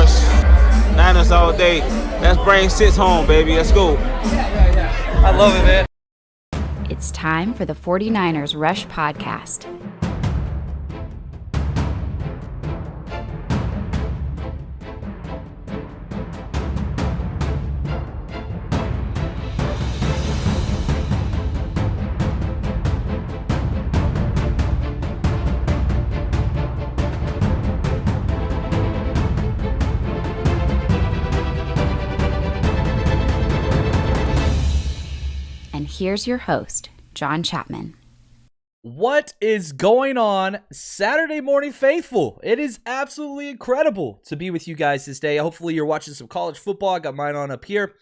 Rush. Niners all day. Let's bring 6 home, baby. Let's go. I love it, man. It's time for the 49ers Rush Podcast. And here's your host, John Chapman. What is going on, Saturday morning faithful? It is absolutely incredible to be with you guys this day. Hopefully you're watching some college football. I got mine on up here.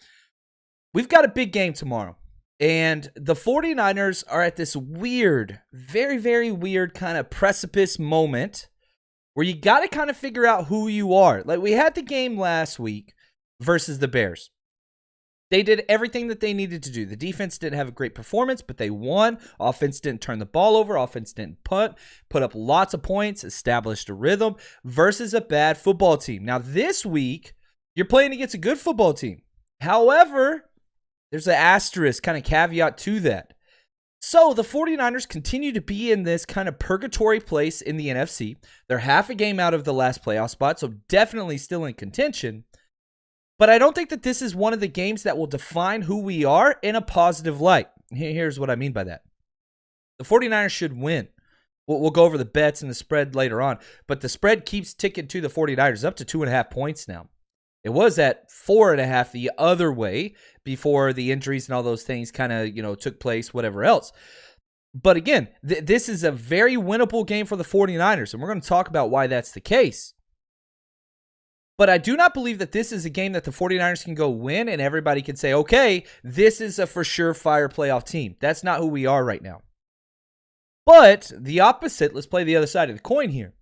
We've got a big game tomorrow. And the 49ers are at this weird, very, very weird kind of precipice moment where you got to kind of figure out who you are. Like, we had the game last week versus the Bears. They did everything that they needed to do. The defense didn't have a great performance, but they won. Offense didn't turn the ball over. Offense didn't punt. Put up lots of points, established a rhythm versus a bad football team. Now, this week, you're playing against a good football team. However, there's an asterisk kind of caveat to that. So the 49ers continue to be in this kind of purgatory place in the NFC. They're half a game out of the last playoff spot, so definitely still in contention. But I don't think that this is one of the games that will define who we are in a positive light. Here's what I mean by that. The 49ers should win. We'll go over the bets and the spread later on. But the spread keeps ticking to the 49ers up to 2.5 points now. It was at 4.5 the other way before the injuries and all those things kind of, took place, whatever else. But again, this is a very winnable game for the 49ers. And we're going to talk about why that's the case. But I do not believe that this is a game that the 49ers can go win and everybody can say, okay, this is a for sure fire playoff team. That's not who we are right now. But the opposite, let's play the other side of the coin here.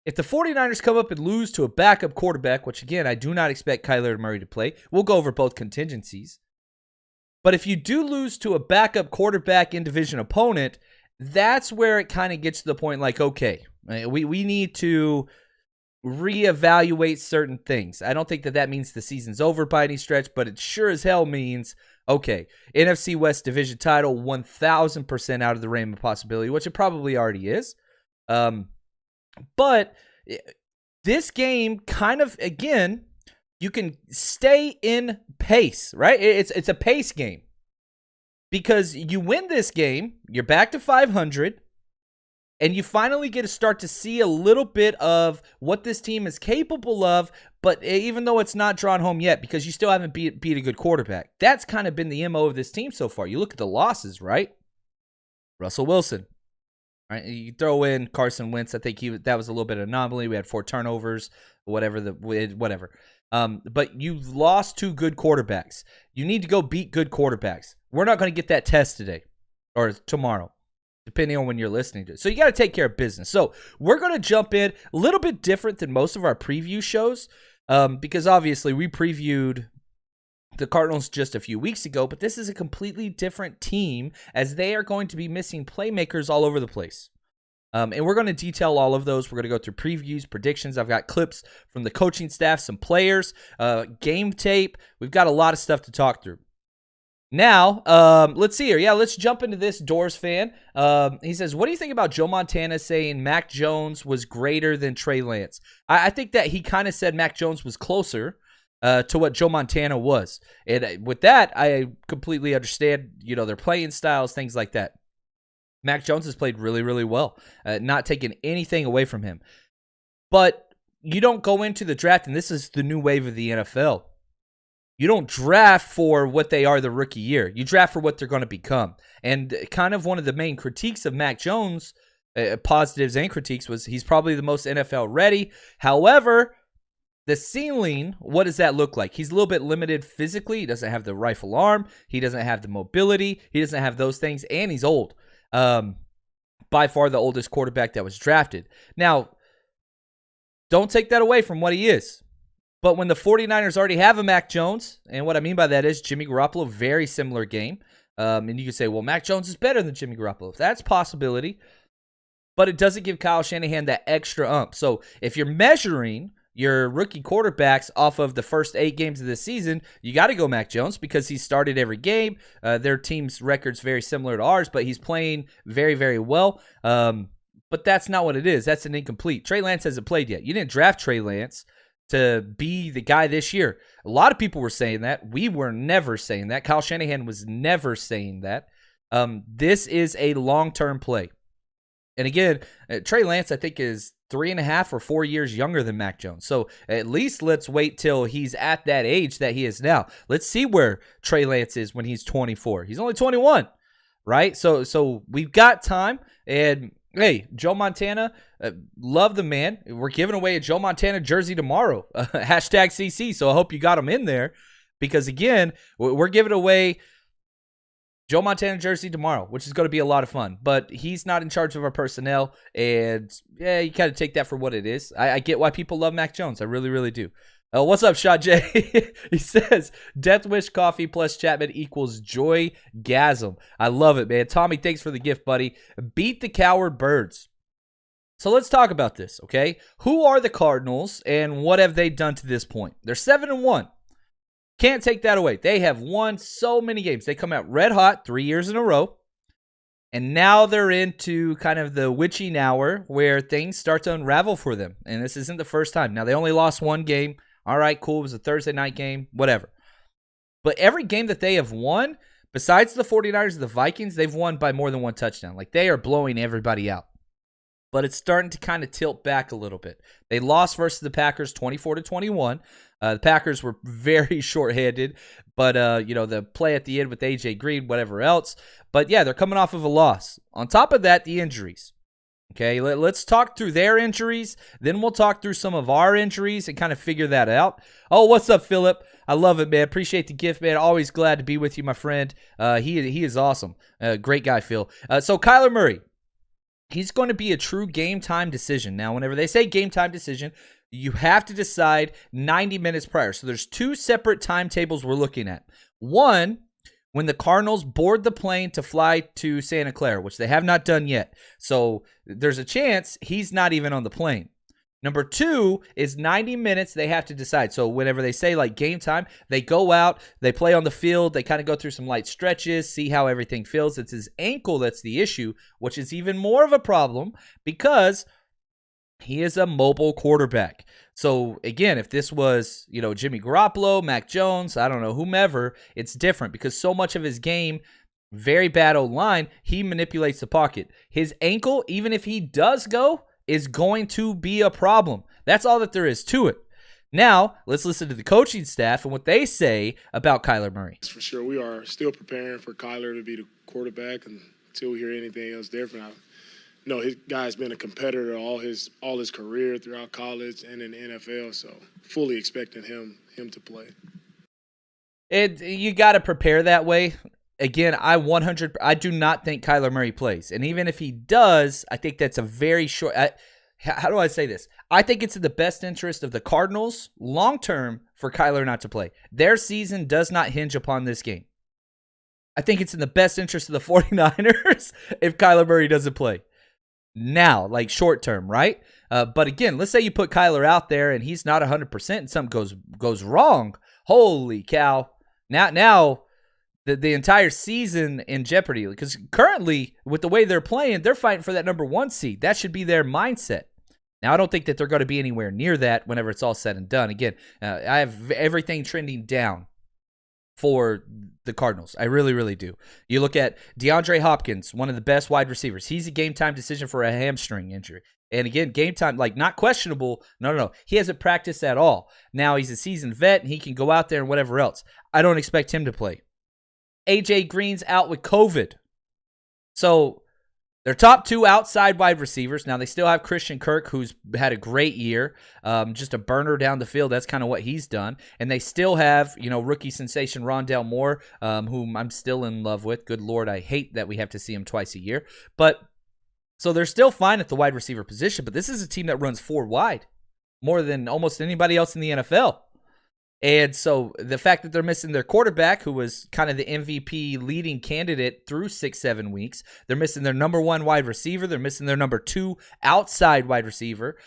If the 49ers come up and lose to a backup quarterback, which again, I do not expect Kyler Murray to play. We'll go over both contingencies. But if you do lose to a backup quarterback in division opponent, that's where it kind of gets to the point like, okay, we need to reevaluate certain things. I don't think that means the season's over by any stretch, but it sure as hell means, okay, NFC West division title 1,000% out of the realm of possibility, which it probably already is. But this game kind of, again, you can stay in pace, right? It's a pace game. Because you win this game, you're back to 500, and you finally get to start to see a little bit of what this team is capable of, but even though it's not drawn home yet, because you still haven't beat a good quarterback. That's kind of been the MO of this team so far. You look at the losses, right? Russell Wilson. Right? You throw in Carson Wentz. I think that was a little bit of an anomaly. We had 4 turnovers, whatever. But you've lost 2 good quarterbacks. You need to go beat good quarterbacks. We're not going to get that test today or tomorrow, depending on when you're listening to it. So you got to take care of business. So we're going to jump in a little bit different than most of our preview shows because obviously we previewed the Cardinals just a few weeks ago, but this is a completely different team as they are going to be missing playmakers all over the place. And we're going to detail all of those. We're going to go through previews, predictions. I've got clips from the coaching staff, some players, game tape. We've got a lot of stuff to talk through. Now, let's see here. Yeah, let's jump into this. Doors fan. He says, what do you think about Joe Montana saying Mac Jones was greater than Trey Lance? I think that he kind of said Mac Jones was closer to what Joe Montana was. And with that, I completely understand, their playing styles, things like that. Mac Jones has played really, really well, not taking anything away from him. But you don't go into the draft, and this is the new wave of the NFL. You don't draft for what they are the rookie year. You draft for what they're going to become. And kind of one of the main critiques of Mac Jones, positives and critiques, was he's probably the most NFL ready. However, the ceiling, what does that look like? He's a little bit limited physically. He doesn't have the rifle arm. He doesn't have the mobility. He doesn't have those things, and he's old. By far the oldest quarterback that was drafted. Now, don't take that away from what he is. But when the 49ers already have a Mac Jones, and what I mean by that is Jimmy Garoppolo, very similar game. And you can say, well, Mac Jones is better than Jimmy Garoppolo. That's a possibility. But it doesn't give Kyle Shanahan that extra ump. So if you're measuring your rookie quarterbacks off of the first 8 games of the season, you got to go Mac Jones because he started every game. Their team's record's very similar to ours, but he's playing very, very well. But that's not what it is. That's an incomplete. Trey Lance hasn't played yet. You didn't draft Trey Lance to be the guy this year. A lot of people were saying that. We were never saying that. Kyle Shanahan was never saying that. This is a long-term play. And again, Trey Lance, I think, is 3.5 or 4 years younger than Mac Jones. So at least let's wait till he's at that age that he is now. Let's see where Trey Lance is when he's 24. He's only 21, right? So we've got time. And hey, Joe Montana, love the man. We're giving away a Joe Montana jersey tomorrow. Hashtag CC. So I hope you got him in there because, again, we're giving away Joe Montana jersey tomorrow, which is going to be a lot of fun. But he's not in charge of our personnel. And, yeah, you kind of take that for what it is. I get why people love Mac Jones. I really, really do. What's up, Shot J? He says, Death Wish coffee plus Chapman equals joy-gasm. I love it, man. Tommy, thanks for the gift, buddy. Beat the coward birds. So let's talk about this, okay? Who are the Cardinals, and what have they done to this point? They're 7-1. Can't take that away. They have won so many games. They come out red hot 3 years in a row. And now they're into kind of the witching hour where things start to unravel for them. And this isn't the first time. Now, they only lost one game. All right, cool. It was a Thursday night game, whatever. But every game that they have won, besides the 49ers and the Vikings, they've won by more than one touchdown. Like, they are blowing everybody out. But it's starting to kind of tilt back a little bit. They lost versus the Packers 24-21. The Packers were very short-handed, but, the play at the end with A.J. Green, whatever else. But, yeah, they're coming off of a loss. On top of that, the injuries. Okay, let's talk through their injuries. Then we'll talk through some of our injuries and kind of figure that out. Oh, what's up, Philip? I love it, man. Appreciate the gift, man. Always glad to be with you, my friend. He is awesome. Great guy, Phil. So Kyler Murray, he's going to be a true game-time decision. Now, whenever they say game-time decision, you have to decide 90 minutes prior. So there's 2 separate timetables we're looking at. One, when the Cardinals board the plane to fly to Santa Clara, which they have not done yet. So there's a chance he's not even on the plane. Number 2 is 90 minutes they have to decide. So whenever they say like game time, they go out, they play on the field, they kind of go through some light stretches, see how everything feels. It's his ankle that's the issue, which is even more of a problem because he is a mobile quarterback. So, again, if this was, Jimmy Garoppolo, Mac Jones, I don't know, whomever, it's different because so much of his game, very bad O-line, he manipulates the pocket. His ankle, even if he does go, is going to be a problem. That's all that there is to it. Now, let's listen to the coaching staff and what they say about Kyler Murray. For sure, we are still preparing for Kyler to be the quarterback until we hear anything else different. His guy's been a competitor all his career throughout college and in the NFL, so fully expecting him to play. You got to prepare that way. Again, I do not think Kyler Murray plays, and even if he does, I think that's a very short. How do I say this? I think it's in the best interest of the Cardinals long term for Kyler not to play. Their season does not hinge upon this game. I think it's in the best interest of the 49ers if Kyler Murray doesn't play. Now, like short term, right? But again, let's say you put Kyler out there and he's not 100% and something goes wrong. Holy cow. Now the entire season in jeopardy because currently with the way they're playing, they're fighting for that number 1 seed. That should be their mindset. Now, I don't think that they're going to be anywhere near that whenever it's all said and done. Again, I have everything trending down for the Cardinals. I really, really do. You look at DeAndre Hopkins, one of the best wide receivers. He's a game-time decision for a hamstring injury. And again, game time, like not questionable. No. He hasn't practiced at all. Now he's a seasoned vet, and he can go out there and whatever else. I don't expect him to play. A.J. Green's out with COVID. So their top 2 outside wide receivers. Now, they still have Christian Kirk, who's had a great year, just a burner down the field. That's kind of what he's done. And they still have, rookie sensation Rondale Moore, whom I'm still in love with. Good Lord, I hate that we have to see him twice a year. But so they're still fine at the wide receiver position, but this is a team that runs 4 wide more than almost anybody else in the NFL. And so the fact that they're missing their quarterback, who was kind of the MVP leading candidate through 6-7 weeks, they're missing their number 1 wide receiver. They're missing their number 2 outside wide receiver.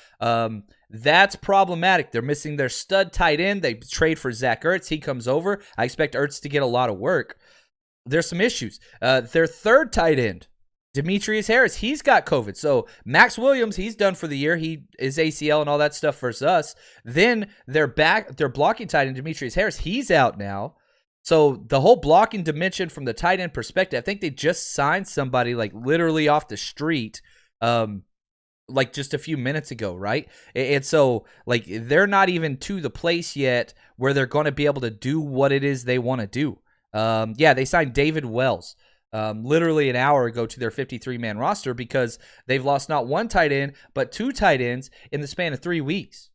That's problematic. They're missing their stud tight end. They trade for Zach Ertz. He comes over. I expect Ertz to get a lot of work. There's some issues. Their third tight end, Demetrius Harris, he's got COVID. So Max Williams, he's done for the year. He is ACL and all that stuff versus us. Then their blocking tight end, Demetrius Harris, he's out now. So the whole blocking dimension from the tight end perspective, I think they just signed somebody like literally off the street, like just a few minutes ago, right? And so like they're not even to the place yet where they're going to be able to do what it is they want to do. They signed David Wells literally an hour ago to their 53-man roster because they've lost not one tight end, but two tight ends in the span of 3 weeks.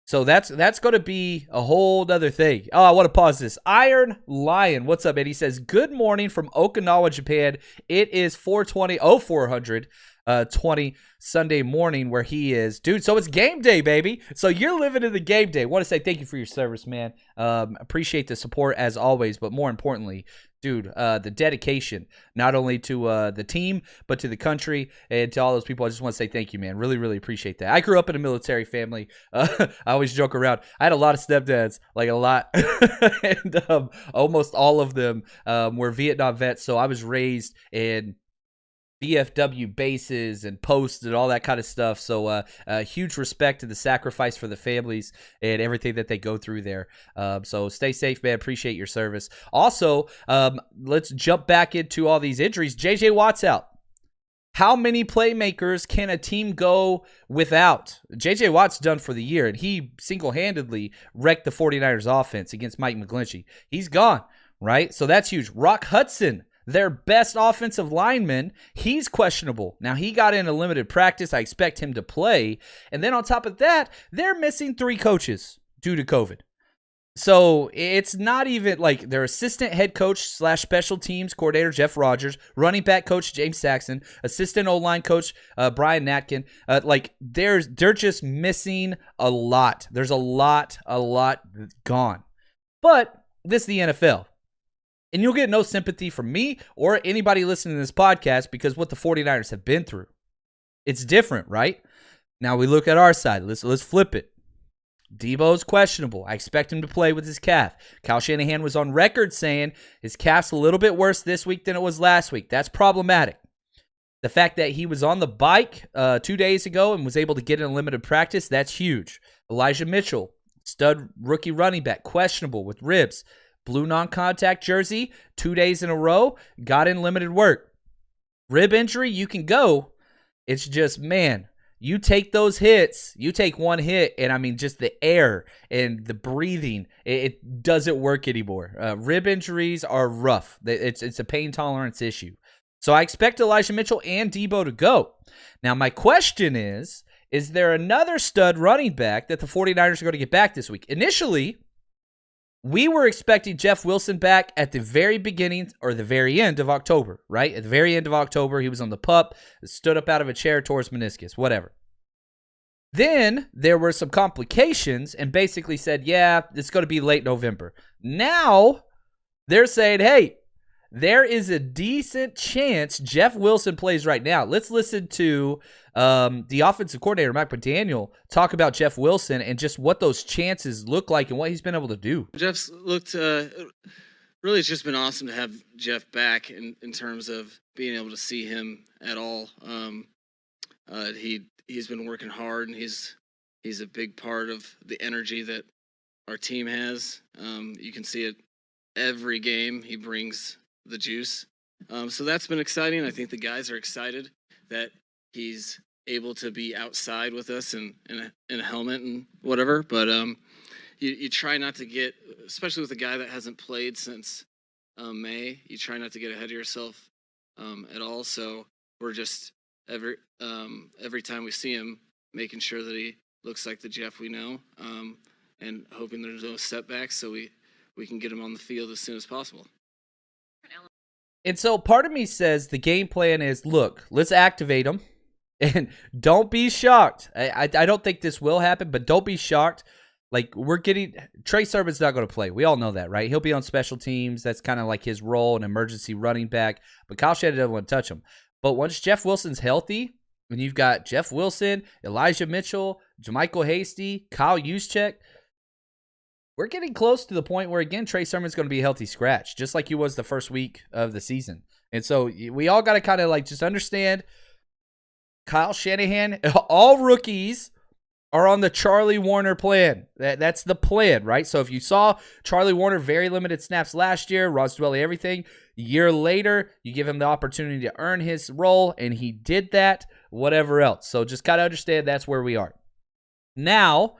So that's going to be a whole other thing. Oh, I want to pause this. Iron Lion, what's up, man? He says, good morning from Okinawa, Japan. It is 420 Sunday morning where he is. Dude, so it's game day, baby. So you're living in the game day. Want to say thank you for your service, man. Appreciate the support as always, but more importantly, dude, the dedication, not only to the team, but to the country and to all those people. I just want to say thank you, man. Really, really appreciate that. I grew up in a military family. I always joke around. I had a lot of stepdads, like a lot. And almost all of them were Vietnam vets. So I was raised in VFW bases and posts and all that kind of stuff. So huge respect to the sacrifice for the families and everything that they go through there. So stay safe, man. Appreciate your service. Also, let's jump back into all these injuries. JJ Watt's out. How many playmakers can a team go without? JJ Watt's done for the year, and he single-handedly wrecked the 49ers offense against Mike McGlinchey. He's gone, right? So that's huge. Rock Hudson, their best offensive lineman, he's questionable. Now, he got in a limited practice. I expect him to play. And then on top of that, they're missing 3 coaches due to COVID. So it's not even like their assistant head coach / special teams coordinator, Jeff Rogers, running back coach, James Saxon, assistant O-line coach, Brian Natkin. They're just missing a lot. There's a lot gone. But this is the NFL. And you'll get no sympathy from me or anybody listening to this podcast because what the 49ers have been through. It's different, right? Now we look at our side. Let's flip it. Debo's questionable. I expect him to play with his calf. Kyle Shanahan was on record saying his calf's a little bit worse this week than it was last week. That's problematic. The fact that he was on the bike 2 days ago and was able to get in a limited practice, that's huge. Elijah Mitchell, stud rookie running back, questionable with ribs. Blue non-contact jersey, 2 days in a row, got in limited work. Rib injury, you can go. It's just, man, you take those hits, you take one hit, and I mean, just the air and the breathing, it doesn't work anymore. Rib injuries are rough. It's a pain tolerance issue. So I expect Elijah Mitchell and Debo to go. Now, my question is there another stud running back that the 49ers are going to get back this week? Initially, we were expecting Jeff Wilson back at the very beginning or the very end of October, right? At the very end of October, he was on the pup, stood up out of a chair, tore his meniscus, whatever. Then there were some complications and basically said, yeah, it's going to be late November. Now they're saying, hey, there is a decent chance Jeff Wilson plays right now. Let's listen to the offensive coordinator, Mike McDaniel, talk about Jeff Wilson and just what those chances look like and what he's been able to do. Jeff's looked really, it's just been awesome to have Jeff back in terms of being able to see him at all. He's been working hard, and he's a big part of the energy that our team has. You can see it every game. He brings the juice. So that's been exciting. I think the guys are excited that he's able to be outside with us in a helmet and whatever. But you try not to get, especially with a guy that hasn't played since May, you try not to get ahead of yourself at all. So we're just every time we see him, making sure that he looks like the Jeff we know, and hoping there's no setbacks so we can get him on the field as soon as possible. And so part of me says the game plan is, look, let's activate him. And don't be shocked. I don't think this will happen, but don't be shocked. Like, Trey Sermon's not going to play. We all know that, right? He'll be on special teams. That's kind of like his role, an emergency running back. But Kyle Shanahan doesn't want to touch him. But once Jeff Wilson's healthy, when you've got Jeff Wilson, Elijah Mitchell, Jermichael Hasty, Kyle Juszczyk, we're getting close to the point where, again, Trey Sermon's going to be a healthy scratch, just like he was the first week of the season. And so we all got to kind of like just understand Kyle Shanahan, all rookies are on the Charlie Warner plan. That's the plan, right? So if you saw Charlie Warner, very limited snaps last year, Ross Dwelly, everything. A year later, you give him the opportunity to earn his role, and he did that, whatever else. So just got to understand that's where we are. Now,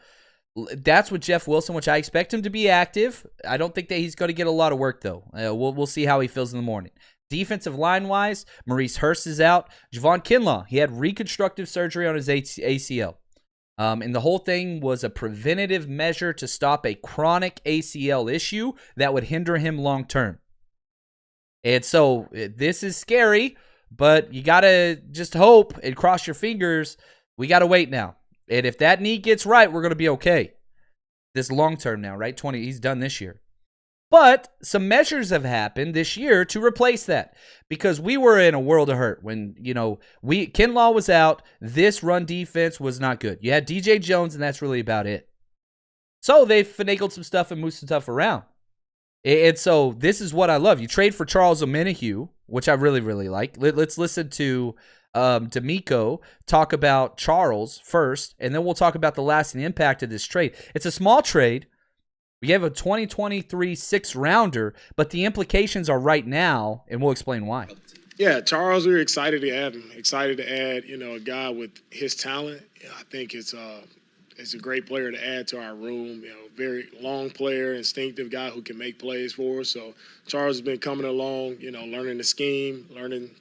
that's with Jeff Wilson, which I expect him to be active. I don't think that he's going to get a lot of work, though. We'll see how he feels in the morning. Defensive line-wise, Maurice Hurst is out. Javon Kinlaw, he had reconstructive surgery on his ACL. And the whole thing was a preventative measure to stop a chronic ACL issue that would hinder him long-term. And so this is scary, but you got to just hope and cross your fingers. We got to wait now. And if that knee gets right, we're going to be okay. This long-term now, right? He's done this year. But some measures have happened this year to replace that because we were in a world of hurt when, Kinlaw was out. This run defense was not good. You had DJ Jones, and that's really about it. So they finagled some stuff and moved some stuff around. And so this is what I love. You trade for Charles Omenihu, which I really, really like. Let's listen to D'Amico talk about Charles first, and then we'll talk about the lasting impact of this trade. It's a small trade. We have a 2023 6th-rounder, but the implications are right now, and we'll explain why. Yeah, Charles, we're excited to have him. Excited to add, a guy with his talent. I think it's a great player to add to our room. Very long player, instinctive guy who can make plays for us. So Charles has been coming along, learning the scheme,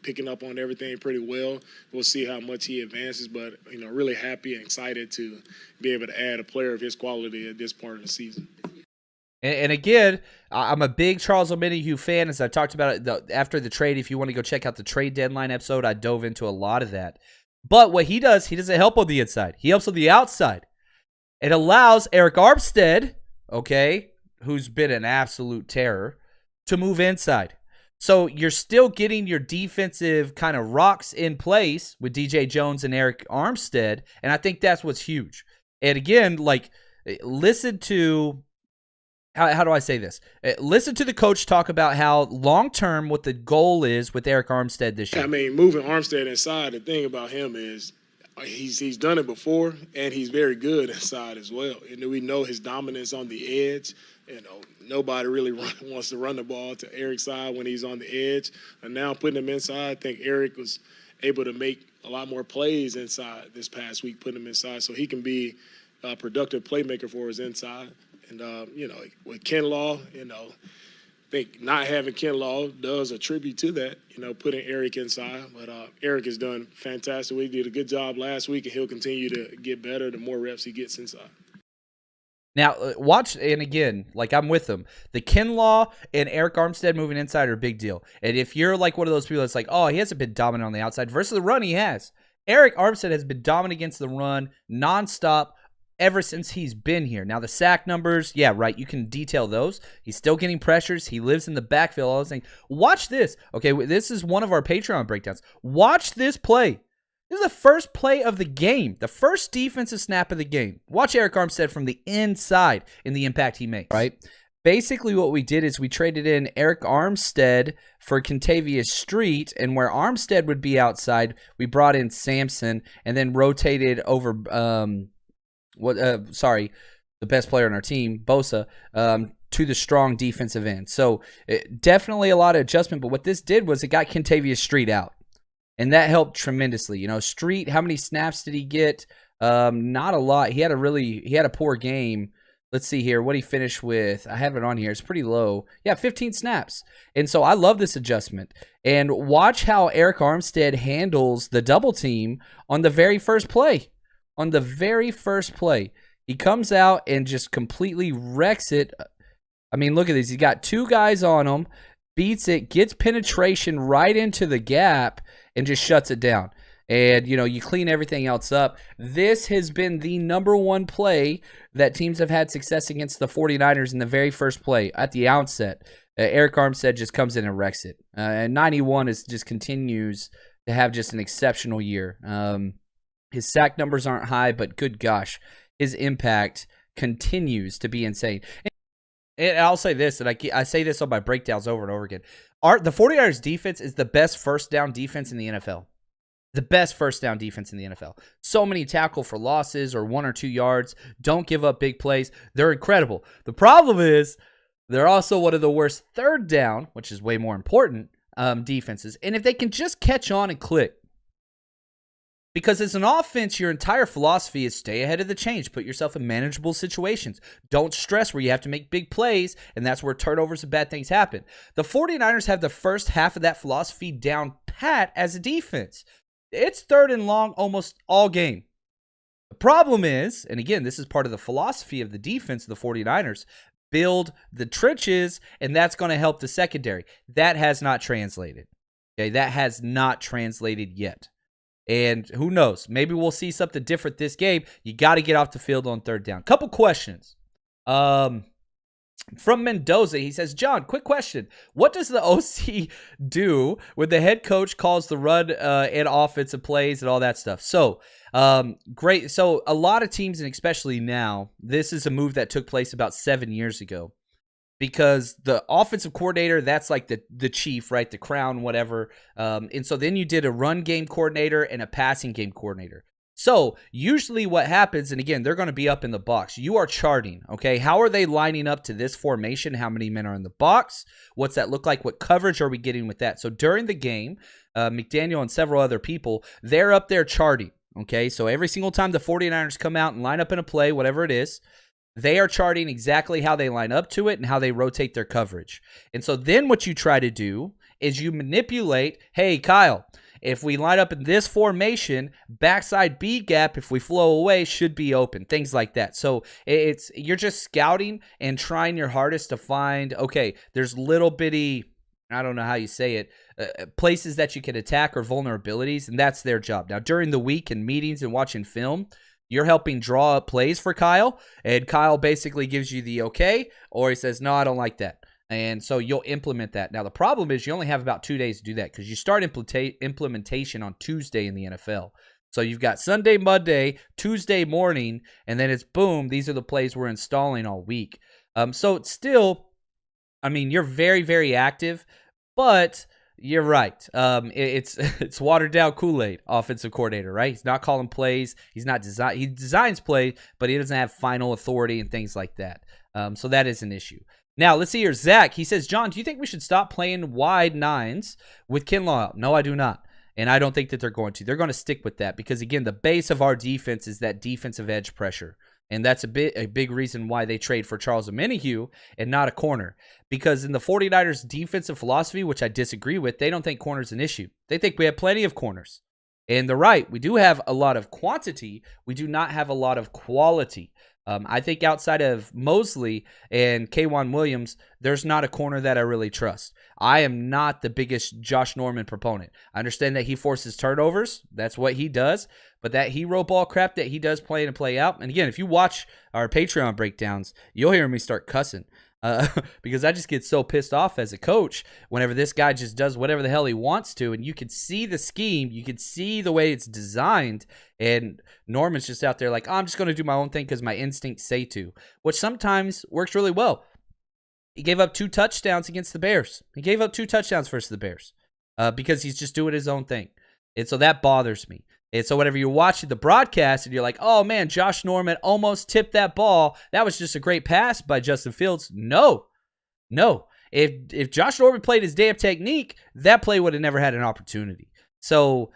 picking up on everything pretty well. We'll see how much he advances, but, really happy and excited to be able to add a player of his quality at this part of the season. And again, I'm a big Charles Omenihu fan, as I talked about it after the trade. If you want to go check out the trade deadline episode, I dove into a lot of that. But what he doesn't help on the inside. He helps on the outside. It allows Eric Armstead, who's been an absolute terror, to move inside. So you're still getting your defensive kind of rocks in place with DJ Jones and Eric Armstead, and I think that's what's huge. And again, listen to... How do I say this? Listen to the coach talk about how long-term what the goal is with Eric Armstead this year. Moving Armstead inside, the thing about him is he's done it before, and he's very good inside as well. And we know his dominance on the edge. Nobody really wants to run the ball to Eric's side when he's on the edge. And now putting him inside, I think Eric was able to make a lot more plays inside this past week, putting him inside, so he can be a productive playmaker for his inside. And, with Kinlaw, I think not having Kinlaw does attribute to that, putting Eric inside. But Eric has done fantastic. We did a good job last week, and he'll continue to get better the more reps he gets inside. Now, watch, and again, I'm with him. The Kinlaw and Eric Armstead moving inside are a big deal. And if you're one of those people that's he hasn't been dominant on the outside versus the run, he has. Eric Armstead has been dominant against the run nonstop ever since he's been here. Now, the sack numbers, yeah, right, you can detail those. He's still getting pressures. He lives in the backfield. All those things. Watch this. Okay, this is one of our Patreon breakdowns. Watch this play. This is the first play of the game, the first defensive snap of the game. Watch Eric Armstead from the inside and the impact he makes. Right? Basically, what we did is we traded in Eric Armstead for Kentavius Street, and where Armstead would be outside, we brought in Sampson and then rotated over the best player on our team, Bosa, to the strong defensive end. So definitely a lot of adjustment, but what this did was it got Kentavius Street out, and that helped tremendously. Street, how many snaps did he get? Not a lot. He had a poor game. Let's see here what he finished with. I have it on here. It's pretty low. Yeah, 15 snaps. And so I love this adjustment. And watch how Eric Armstead handles the double team on the very first play. On the very first play, he comes out and just completely wrecks it. Look at this. He's got two guys on him, beats it, gets penetration right into the gap, and just shuts it down. And, you clean everything else up. This has been the number one play that teams have had success against the 49ers in the very first play at the outset. Eric Armstead just comes in and wrecks it. And 91 just continues to have just an exceptional year. His sack numbers aren't high, but good gosh, his impact continues to be insane. And I'll say this, and I say this on my breakdowns over and over again. The 49ers defense is the best first down defense in the NFL. The best first down defense in the NFL. So many tackle for losses or 1 or 2 yards. Don't give up big plays. They're incredible. The problem is they're also one of the worst third down, which is way more important, defenses. And if they can just catch on and click, because as an offense, your entire philosophy is stay ahead of the change. Put yourself in manageable situations. Don't stress where you have to make big plays, and that's where turnovers and bad things happen. The 49ers have the first half of that philosophy down pat as a defense. It's 3rd and long almost all game. The problem is, and again, this is part of the philosophy of the defense of the 49ers, build the trenches, and that's going to help the secondary. That has not translated. Okay, that has not translated yet. And who knows? Maybe we'll see something different this game. You got to get off the field on 3rd down. Couple questions. From Mendoza, he says, John, quick question. What does the OC do when the head coach calls the run and offensive plays and all that stuff? So, great. So, a lot of teams, and especially now, this is a move that took place about 7 years ago. Because the offensive coordinator, that's like the chief, right? The crown, whatever. And so then you did a run game coordinator and a passing game coordinator. So usually what happens, and again, they're going to be up in the box. You are charting, okay? How are they lining up to this formation? How many men are in the box? What's that look like? What coverage are we getting with that? So during the game, McDaniel and several other people, they're up there charting, okay? So every single time the 49ers come out and line up in a play, whatever it is, they are charting exactly how they line up to it and how they rotate their coverage. And so then what you try to do is you manipulate, hey, Kyle, if we line up in this formation, backside B gap, if we flow away, should be open, things like that. So you're just scouting and trying your hardest to find, okay, there's little bitty, I don't know how you say it, places that you can attack or vulnerabilities, and that's their job. Now, during the week in meetings and watching film, you're helping draw up plays for Kyle, and Kyle basically gives you the okay, or he says, no, I don't like that. And so you'll implement that. Now, the problem is you only have about 2 days to do that because you start implementation on Tuesday in the NFL. So you've got Sunday, Monday, Tuesday morning, and then it's boom, these are the plays we're installing all week. So it's still, I mean, you're very, very active, but you're right. It's watered down Kool-Aid offensive coordinator, right? He's not calling plays. He designs play, but he doesn't have final authority and things like that. So that is an issue. Now, let's see here. Zach, he says, John, do you think we should stop playing wide nines with Kinlaw out? No, I do not. And I don't think that they're going to. They're going to stick with that because, again, the base of our defense is that defensive edge pressure. And that's a big reason why they trade for Charles Omenihu and not a corner. Because in the 49ers defensive philosophy, which I disagree with, they don't think corner's an issue. They think we have plenty of corners. And they're right. We do have a lot of quantity. We do not have a lot of quality. I think outside of Mosley and K'Wan Williams, there's not a corner that I really trust. I am not the biggest Josh Norman proponent. I understand that he forces turnovers. That's what he does. But that hero ball crap that he does play in and play out. And again, if you watch our Patreon breakdowns, you'll hear me start cussing. Because I just get so pissed off as a coach whenever this guy just does whatever the hell he wants to, and you can see the scheme, you can see the way it's designed, and Norman's just out there like, I'm just going to do my own thing because my instincts say to, which sometimes works really well. He gave up 2 touchdowns against the Bears. He gave up 2 touchdowns versus the Bears because he's just doing his own thing, and so that bothers me. And so whenever you're watching the broadcast and you're like, oh, man, Josh Norman almost tipped that ball. That was just a great pass by Justin Fields. No. If Josh Norman played his damn technique, that play would have never had an opportunity. So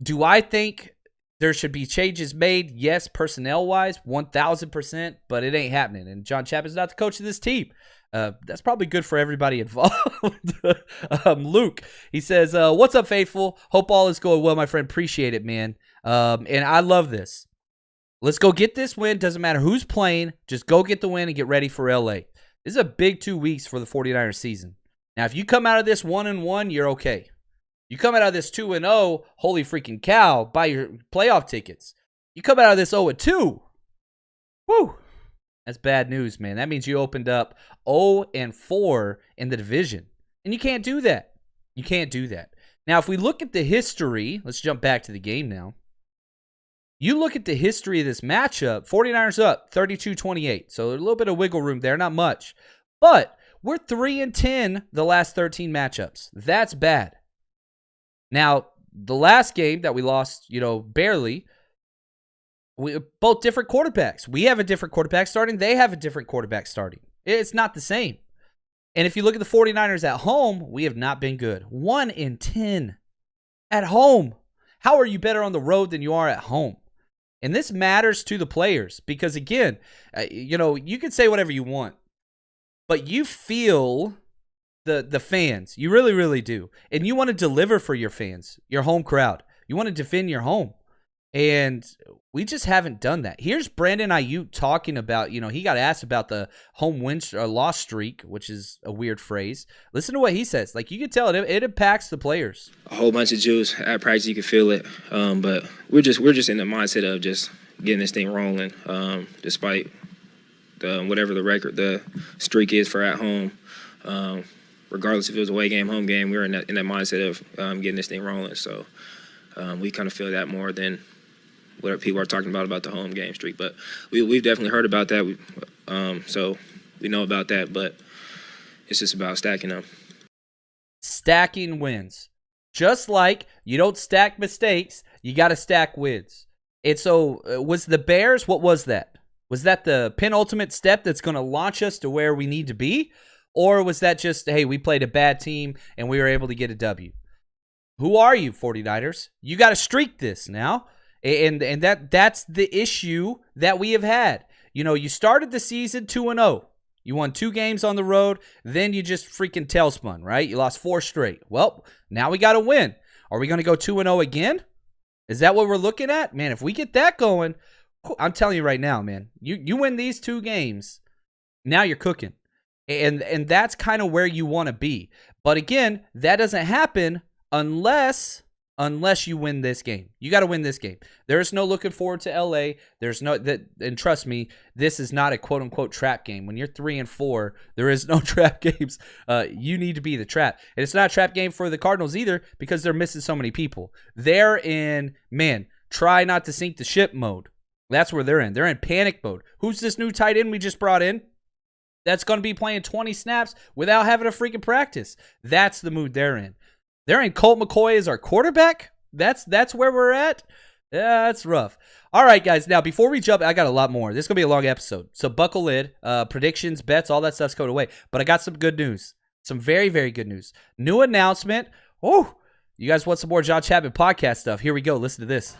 do I think there should be changes made? Yes, personnel-wise, 1,000%, but it ain't happening. And John Chapman's not the coach of this team. That's probably good for everybody involved. Luke, he says, what's up, faithful? Hope all is going well, my friend. Appreciate it, man. And I love this. Let's go get this win. Doesn't matter who's playing. Just go get the win and get ready for LA. This is a big 2 weeks for the 49ers season. Now, if you come out of this 1-1, you're okay. You come out of this 2-0, holy freaking cow, buy your playoff tickets. You come out of this 0-2, whoo. That's bad news, man. That means you opened up 0-4 in the division. And you can't do that. You can't do that. Now, if we look at the history, let's jump back to the game now. You look at the history of this matchup, 49ers up 32-28. So a little bit of wiggle room there, not much. But we're 3-10 the last 13 matchups. That's bad. Now, the last game that we lost, barely, we both different quarterbacks. We have a different quarterback starting. They have a different quarterback starting. It's not the same. And if you look at the 49ers at home, we have not been good. 1-10 at home. How are you better on the road than you are at home? And this matters to the players because, again, you can say whatever you want, but you feel the fans. You really, really do. And you want to deliver for your fans, your home crowd. You want to defend your home. And we just haven't done that. Here's Brandon Ayuk talking about, he got asked about the home win loss streak, which is a weird phrase. Listen to what he says. Like, you can tell it impacts the players. A whole bunch of juice at practice, you can feel it. But we're just in the mindset of just getting this thing rolling, despite whatever the streak is for at home. Regardless if it was away game, home game, we're in that mindset of getting this thing rolling. So we kind of feel that more than what people are talking about the home game streak. But we've definitely heard about that. So we know about that, but it's just about stacking them. Stacking wins. Just like you don't stack mistakes, you got to stack wins. And so was the Bears, what was that? Was that the penultimate step that's going to launch us to where we need to be? Or was that just, hey, we played a bad team and we were able to get a W? Who are you, 49ers? You got to streak this now. And that's the issue that we have had. You started the season 2-0. You won 2 games on the road. Then you just freaking tailspun, right? You lost 4 straight. Well, now we got to win. Are we going to go 2-0 again? Is that what we're looking at? Man, if we get that going, I'm telling you right now, man, you win these 2 games, now you're cooking. And that's kind of where you want to be. But again, that doesn't happen unless you win this game. You got to win this game. There's no looking forward to LA. There's no that, and trust me, this is not a quote unquote trap game. When you're 3-4, there is no trap games. You need to be the trap. And it's not a trap game for the Cardinals either because they're missing so many people. They're in, try not to sink the ship mode. That's where they're in. They're in panic mode. Who's this new tight end we just brought in? That's going to be playing 20 snaps without having a freaking practice. That's the mood they're in. They're in Colt McCoy as our quarterback. That's where we're at. Yeah, that's rough. All right, guys. Now, before we jump, I got a lot more. This is going to be a long episode. So buckle in. Predictions, bets, all that stuff's going away. But I got some good news. Some very, very good news. New announcement. Oh, you guys want some more John Chapman podcast stuff? Here we go. Listen to this.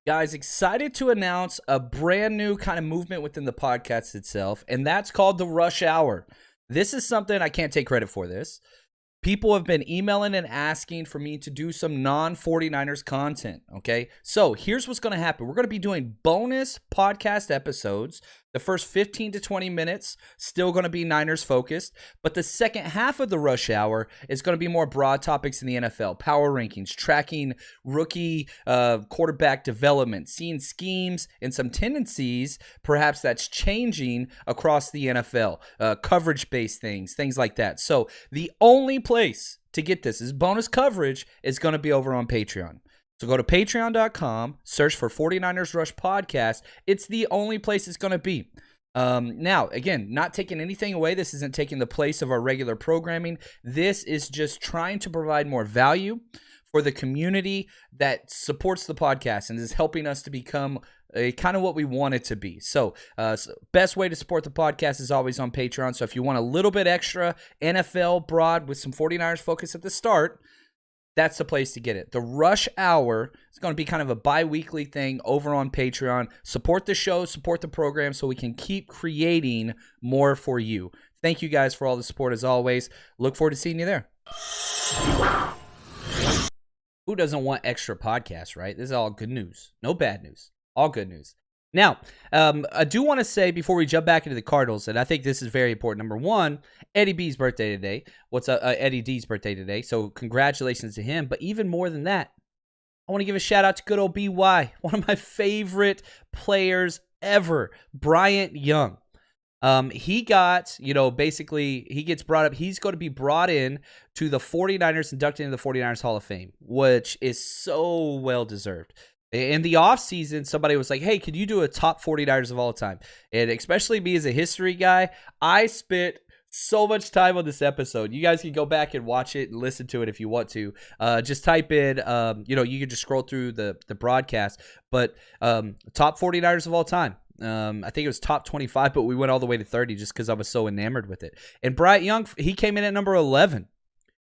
Guys, excited to announce a brand new kind of movement within the podcast itself, and that's called the Rush Hour. This is something I can't take credit for this. People have been emailing and asking for me to do some non-49ers content, okay? So here's what's going to happen. We're going to be doing bonus podcast episodes. The first 15 to 20 minutes, still going to be Niners focused. But the second half of the Rush Hour is going to be more broad topics in the NFL. Power rankings, tracking rookie quarterback development, seeing schemes and some tendencies, perhaps that's changing across the NFL. Coverage-based things like that. So the only place to get this is bonus coverage is going to be over on Patreon. So go to patreon.com, search for 49ers Rush Podcast. It's the only place it's going to be. Now, again, not taking anything away. This isn't taking the place of our regular programming. This is just trying to provide more value for the community that supports the podcast and is helping us to become kind of what we want it to be. So best way to support the podcast is always on Patreon. So if you want a little bit extra NFL broad with some 49ers focus at the start, that's the place to get it. The Rush Hour is going to be kind of a bi-weekly thing over on Patreon. Support the show, support the program so we can keep creating more for you. Thank you guys for all the support as always. Look forward to seeing you there. Who doesn't want extra podcasts, right? This is all good news. No bad news. All good news. Now, I do want to say before we jump back into the Cardinals, and I think this is very important. Number one, Eddie B's birthday today. Eddie D's birthday today. So congratulations to him. But even more than that, I want to give a shout out to good old BY, one of my favorite players ever, Bryant Young. He got, basically he gets brought up. He's going to be brought in to the 49ers, inducted into the 49ers Hall of Fame, which is so well deserved. In the offseason, somebody was like, hey, could you do a top 49ers of all time? And especially me as a history guy, I spent so much time on this episode. You guys can go back and watch it and listen to it if you want to. Just type in, you can just scroll through the broadcast. But top 49ers of all time. I think it was top 25, but we went all the way to 30 just because I was so enamored with it. And Bryant Young, he came in at number 11.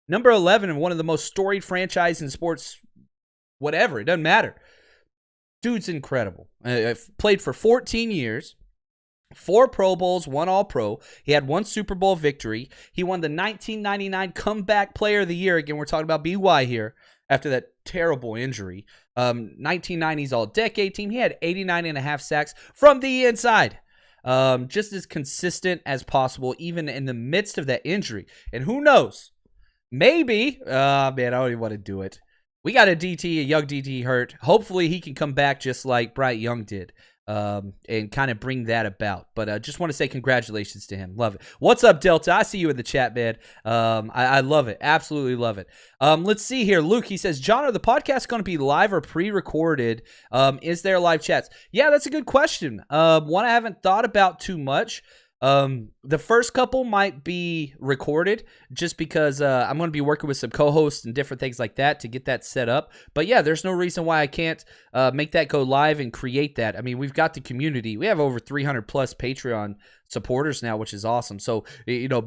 Number 11 in one of the most storied franchises in sports, whatever. It doesn't matter. Dude's incredible. Played for 14 years, 4 Pro Bowls, 1 All-Pro. He had 1 Super Bowl victory. He won the 1999 Comeback Player of the Year. Again, we're talking about BY here after that terrible injury. 1990s All-Decade team. He had 89.5 sacks from the inside. Just as consistent as possible, even in the midst of that injury. And who knows? Maybe, I don't even want to do it. We got a young DT hurt. Hopefully he can come back just like Bryant Young did and kind of bring that about. But just want to say congratulations to him. Love it. What's up, Delta? I see you in the chat, man. I love it. Absolutely love it. Let's see here. Luke, he says, John, are the podcasts going to be live or pre-recorded? Is there live chats? Yeah, that's a good question. One I haven't thought about too much. The first couple might be recorded just because I'm going to be working with some co-hosts and different things like that to get that set up. But yeah, there's no reason why I can't make that go live and create that. I mean, we've got the community. We have over 300 plus Patreon supporters now, which is awesome. So,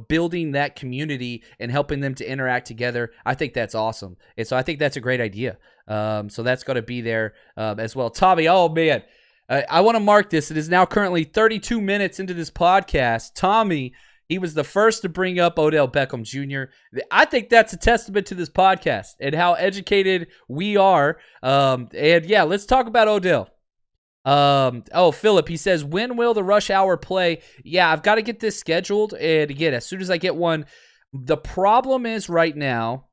building that community and helping them to interact together, I think that's awesome. And so I think that's a great idea. So that's going to be there as well. Tommy, oh man. I want to mark this. It is now currently 32 minutes into this podcast. Tommy, he was the first to bring up Odell Beckham Jr. I think that's a testament to this podcast and how educated we are. And yeah, let's talk about Odell. Philip, he says, when will the rush hour play? Yeah, I've got to get this scheduled. And again, as soon as I get one, the problem is right now,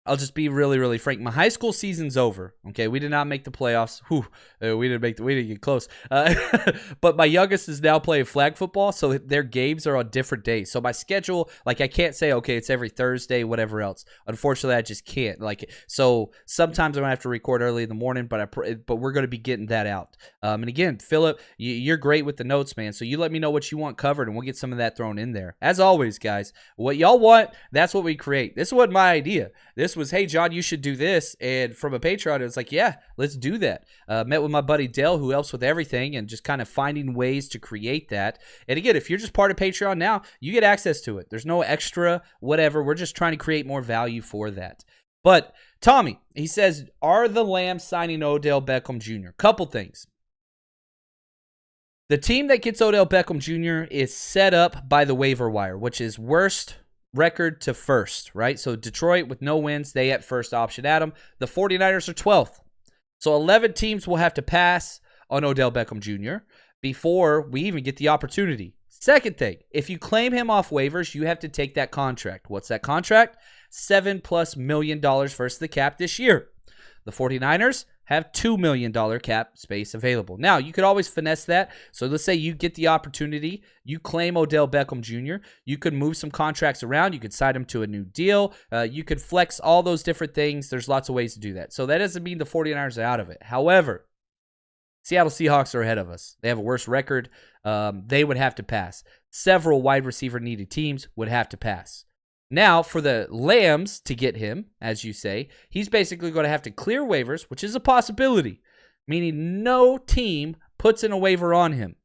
I'll just be really, really frank. My high school season's over. Okay, we did not make the playoffs. We didn't get close. But my youngest is now playing flag football, so their games are on different days. So my schedule, I can't say okay, it's every Thursday, whatever else. Unfortunately, I just can't. So sometimes I'm gonna have to record early in the morning, but we're gonna be getting that out. And again, Philip, you're great with the notes, man. So you let me know what you want covered, and we'll get some of that thrown in there. As always, guys, what y'all want, that's what we create. This wasn't my idea. This was, hey, John, you should do this. And from a Patreon, it was like, yeah, let's do that. Met with my buddy Dell, who helps with everything, and just kind of finding ways to create that. And again, if you're just part of Patreon now, you get access to it. There's no extra whatever. We're just trying to create more value for that. But Tommy, he says, are the Lambs signing Odell Beckham Jr.? Couple things. The team that gets Odell Beckham Jr. is set up by the waiver wire, which is worst record to first, right? So Detroit with no wins, they at first option at him. The 49ers are 12th. So 11 teams will have to pass on Odell Beckham Jr. before we even get the opportunity. Second thing, if you claim him off waivers, you have to take that contract. What's that contract? $7+ million versus the cap this year. The 49ers have $2 million cap space available. Now, you could always finesse that. So let's say you get the opportunity, you claim Odell Beckham Jr., you could move some contracts around, you could sign him to a new deal, you could flex all those different things. There's lots of ways to do that. So that doesn't mean the 49ers are out of it. However, Seattle Seahawks are ahead of us. They have a worse record. They would have to pass. Several wide receiver needed teams would have to pass. Now, for the Lambs to get him, as you say, he's basically going to have to clear waivers, which is a possibility, meaning no team puts in a waiver on him.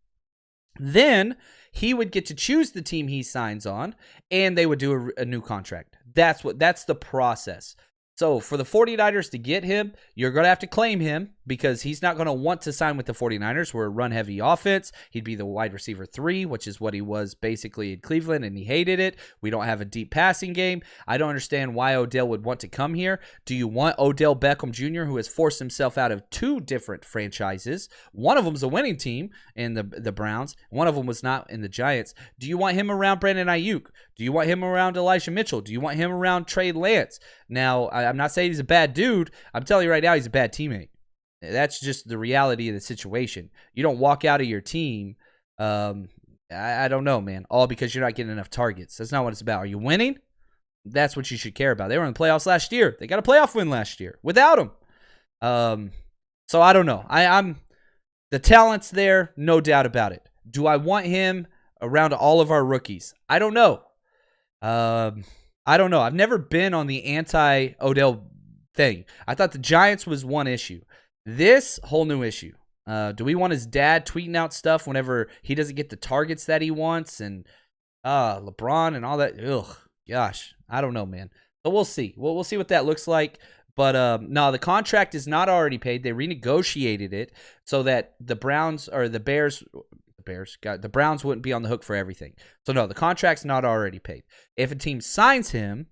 Then he would get to choose the team he signs on, and they would do a new contract. That's the process. So for the 49ers to get him, you're going to have to claim him because he's not going to want to sign with the 49ers. We're a run-heavy offense. He'd be the wide receiver 3, which is what he was basically in Cleveland, and he hated it. We don't have a deep passing game. I don't understand why Odell would want to come here. Do you want Odell Beckham Jr., who has forced himself out of 2 different franchises? One of them is a winning team in the Browns. One of them was not in the Giants. Do you want him around Brandon Ayuk? Do you want him around Elijah Mitchell? Do you want him around Trey Lance? Now, I'm not saying he's a bad dude. I'm telling you right now, he's a bad teammate. That's just the reality of the situation. You don't walk out of your team, I don't know, man, all because you're not getting enough targets. That's not what it's about. Are you winning? That's what you should care about. They were in the playoffs last year. They got a playoff win last year without him. So I don't know. I'm the talent's there, no doubt about it. Do I want him around all of our rookies? I don't know. I don't know. I've never been on the anti-Odell thing. I thought the Giants was one issue. This whole new issue. Do we want his dad tweeting out stuff whenever he doesn't get the targets that he wants, and LeBron and all that? Ugh, gosh, I don't know, man. But we'll see. We'll see what that looks like. But no, the contract is not already paid. They renegotiated it so that the Browns or the Bears, the Browns wouldn't be on the hook for everything. So no, the contract's not already paid. If a team signs him,